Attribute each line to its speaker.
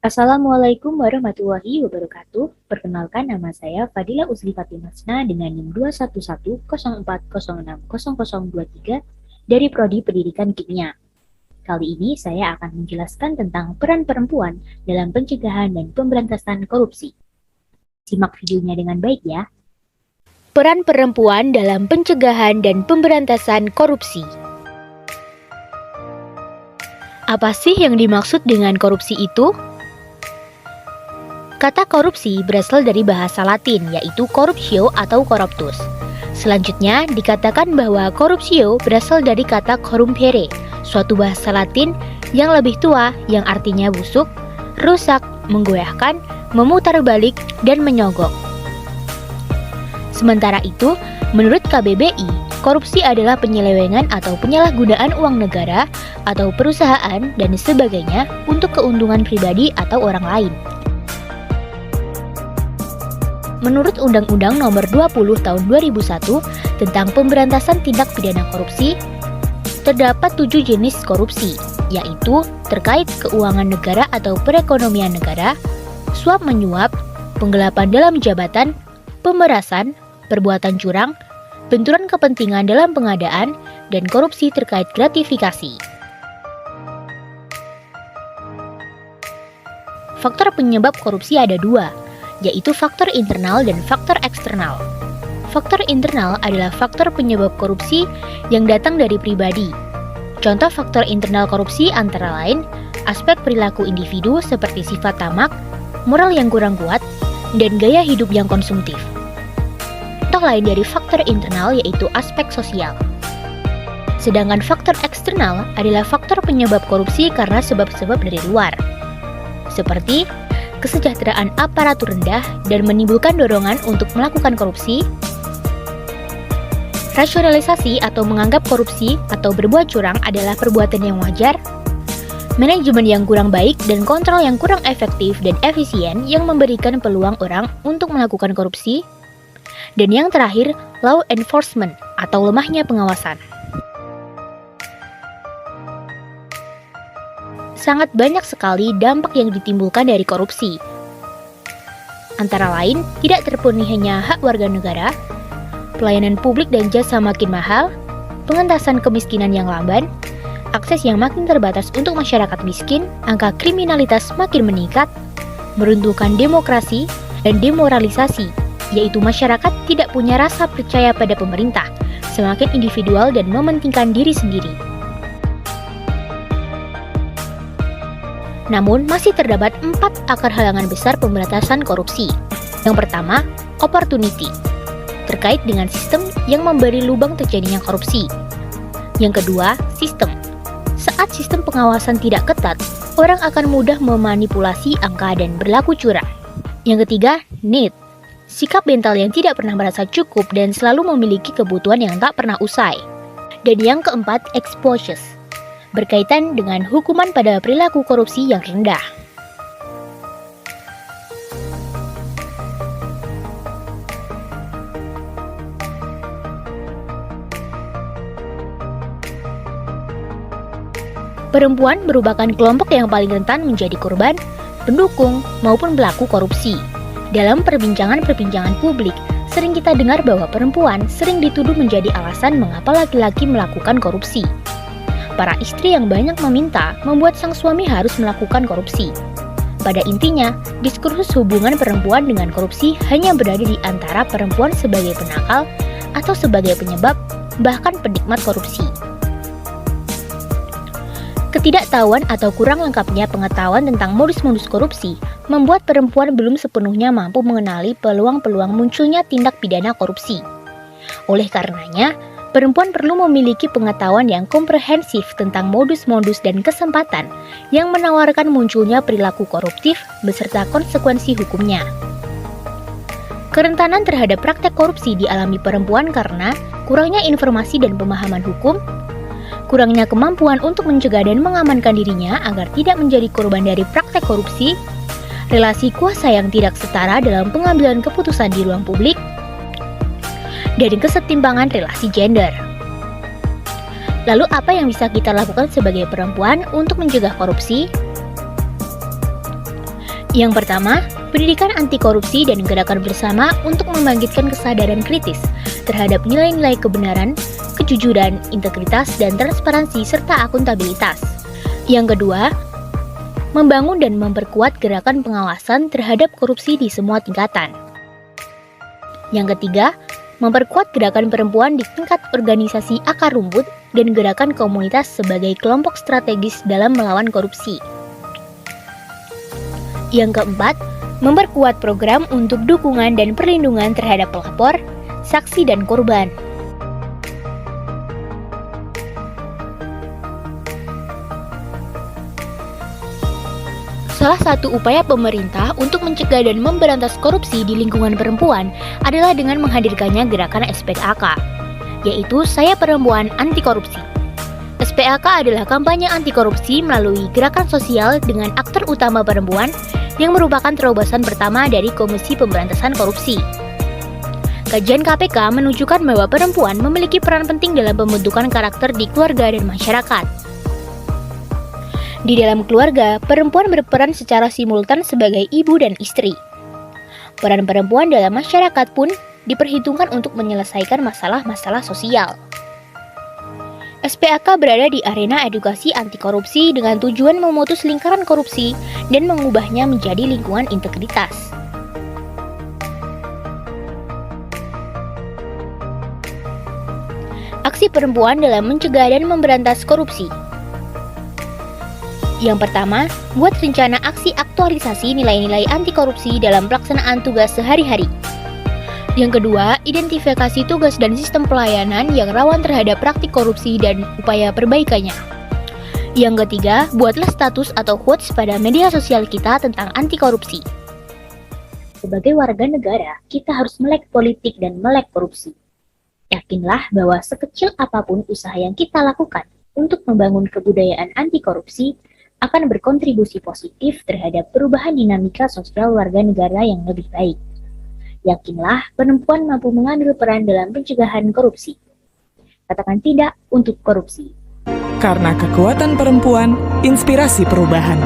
Speaker 1: Assalamualaikum warahmatullahi wabarakatuh. Perkenalkan, nama saya Fadila Uzli Fatimasna dengan NIM 21104060023 dari Prodi Pendidikan Kimia. Kali ini saya akan menjelaskan tentang peran perempuan dalam pencegahan dan pemberantasan korupsi. Simak videonya dengan baik ya.
Speaker 2: Peran perempuan dalam pencegahan dan pemberantasan korupsi. Apa sih yang dimaksud dengan korupsi itu? Kata korupsi berasal dari bahasa Latin, yaitu corruptio atau corruptus. Selanjutnya, dikatakan bahwa corruptio berasal dari kata corrumpere, suatu bahasa Latin yang lebih tua yang artinya busuk, rusak, menggoyahkan, memutar balik, dan menyogok. Sementara itu, menurut KBBI, korupsi adalah penyelewengan atau penyalahgunaan uang negara atau perusahaan dan sebagainya untuk keuntungan pribadi atau orang lain. Menurut Undang-Undang Nomor 20 Tahun 2001 tentang Pemberantasan Tindak Pidana Korupsi, terdapat 7 jenis korupsi, yaitu terkait keuangan negara atau perekonomian negara, suap menyuap, penggelapan dalam jabatan, pemerasan, perbuatan curang, benturan kepentingan dalam pengadaan, dan korupsi terkait gratifikasi. Faktor penyebab korupsi ada 2, yaitu faktor internal dan faktor eksternal. Faktor internal adalah faktor penyebab korupsi yang datang dari pribadi. Contoh faktor internal korupsi antara lain aspek perilaku individu seperti sifat tamak, moral yang kurang kuat, dan gaya hidup yang konsumtif. Contoh lain dari faktor internal yaitu aspek sosial. Sedangkan faktor eksternal adalah faktor penyebab korupsi karena sebab-sebab dari luar, seperti kesejahteraan aparatur rendah dan menimbulkan dorongan untuk melakukan korupsi, rasionalisasi atau menganggap korupsi atau berbuat curang adalah perbuatan yang wajar, manajemen yang kurang baik dan kontrol yang kurang efektif dan efisien yang memberikan peluang orang untuk melakukan korupsi, dan yang terakhir, law enforcement atau lemahnya pengawasan. Sangat banyak sekali dampak yang ditimbulkan dari korupsi. Antara lain, tidak terpenuhinya hak warga negara, pelayanan publik dan jasa makin mahal, pengentasan kemiskinan yang lamban, akses yang makin terbatas untuk masyarakat miskin, angka kriminalitas makin meningkat, meruntuhkan demokrasi, dan demoralisasi, yaitu masyarakat tidak punya rasa percaya pada pemerintah, semakin individual dan mementingkan diri sendiri. Namun, masih terdapat 4 akar halangan besar pemberantasan korupsi. Yang pertama, opportunity, terkait dengan sistem yang memberi lubang terjadinya korupsi. Yang kedua, sistem. Saat sistem pengawasan tidak ketat, orang akan mudah memanipulasi angka dan berlaku curang. Yang ketiga, need, sikap mental yang tidak pernah merasa cukup dan selalu memiliki kebutuhan yang tak pernah usai. Dan yang keempat, exposures, berkaitan dengan hukuman pada perilaku korupsi yang rendah. Perempuan merupakan kelompok yang paling rentan menjadi korban, pendukung, maupun pelaku korupsi. Dalam perbincangan-perbincangan publik, sering kita dengar bahwa perempuan sering dituduh menjadi alasan mengapa laki-laki melakukan korupsi. Para istri yang banyak meminta membuat sang suami harus melakukan korupsi. Pada intinya, diskursus hubungan perempuan dengan korupsi hanya berada di antara perempuan sebagai penakal atau sebagai penyebab, bahkan penikmat korupsi. Ketidaktahuan atau kurang lengkapnya pengetahuan tentang modus-modus korupsi membuat perempuan belum sepenuhnya mampu mengenali peluang-peluang munculnya tindak pidana korupsi. Oleh karenanya, perempuan perlu memiliki pengetahuan yang komprehensif tentang modus-modus dan kesempatan yang menawarkan munculnya perilaku koruptif beserta konsekuensi hukumnya. Kerentanan terhadap praktek korupsi dialami perempuan karena kurangnya informasi dan pemahaman hukum, kurangnya kemampuan untuk mencegah dan mengamankan dirinya agar tidak menjadi korban dari praktek korupsi, relasi kuasa yang tidak setara dalam pengambilan keputusan di ruang publik, dan kesetimbangan relasi gender. Lalu apa yang bisa kita lakukan sebagai perempuan untuk mencegah korupsi? Yang pertama, pendidikan anti korupsi dan gerakan bersama untuk membangkitkan kesadaran kritis terhadap nilai-nilai kebenaran, kejujuran, integritas, dan transparansi serta akuntabilitas. Yang kedua, membangun dan memperkuat gerakan pengawasan terhadap korupsi di semua tingkatan. Yang ketiga, memperkuat gerakan perempuan di tingkat organisasi akar rumput dan gerakan komunitas sebagai kelompok strategis dalam melawan korupsi. Yang keempat, memperkuat program untuk dukungan dan perlindungan terhadap pelapor, saksi, dan korban. Salah satu upaya pemerintah untuk mencegah dan memberantas korupsi di lingkungan perempuan adalah dengan menghadirkannya gerakan SPAK, yaitu Saya Perempuan Anti Korupsi. SPAK adalah kampanye anti korupsi melalui gerakan sosial dengan aktor utama perempuan yang merupakan terobosan pertama dari Komisi Pemberantasan Korupsi. Kajian KPK menunjukkan bahwa perempuan memiliki peran penting dalam pembentukan karakter di keluarga dan masyarakat. Di dalam keluarga, perempuan berperan secara simultan sebagai ibu dan istri. Peran perempuan dalam masyarakat pun diperhitungkan untuk menyelesaikan masalah-masalah sosial. SPAK berada di arena edukasi anti korupsi dengan tujuan memutus lingkaran korupsi dan mengubahnya menjadi lingkungan integritas. Aksi perempuan dalam mencegah dan memberantas korupsi. Yang pertama, buat rencana aksi aktualisasi nilai-nilai anti korupsi dalam pelaksanaan tugas sehari-hari. Yang kedua, identifikasi tugas dan sistem pelayanan yang rawan terhadap praktik korupsi dan upaya perbaikannya. Yang ketiga, buatlah status atau quotes pada media sosial kita tentang anti korupsi.
Speaker 1: Sebagai warga negara, kita harus melek politik dan melek korupsi. Yakinlah bahwa sekecil apapun usaha yang kita lakukan untuk membangun kebudayaan anti korupsi akan berkontribusi positif terhadap perubahan dinamika sosial warga negara yang lebih baik. Yakinlah perempuan mampu mengambil peran dalam pencegahan korupsi. Katakan tidak untuk korupsi.
Speaker 3: Karena kekuatan perempuan, inspirasi perubahan.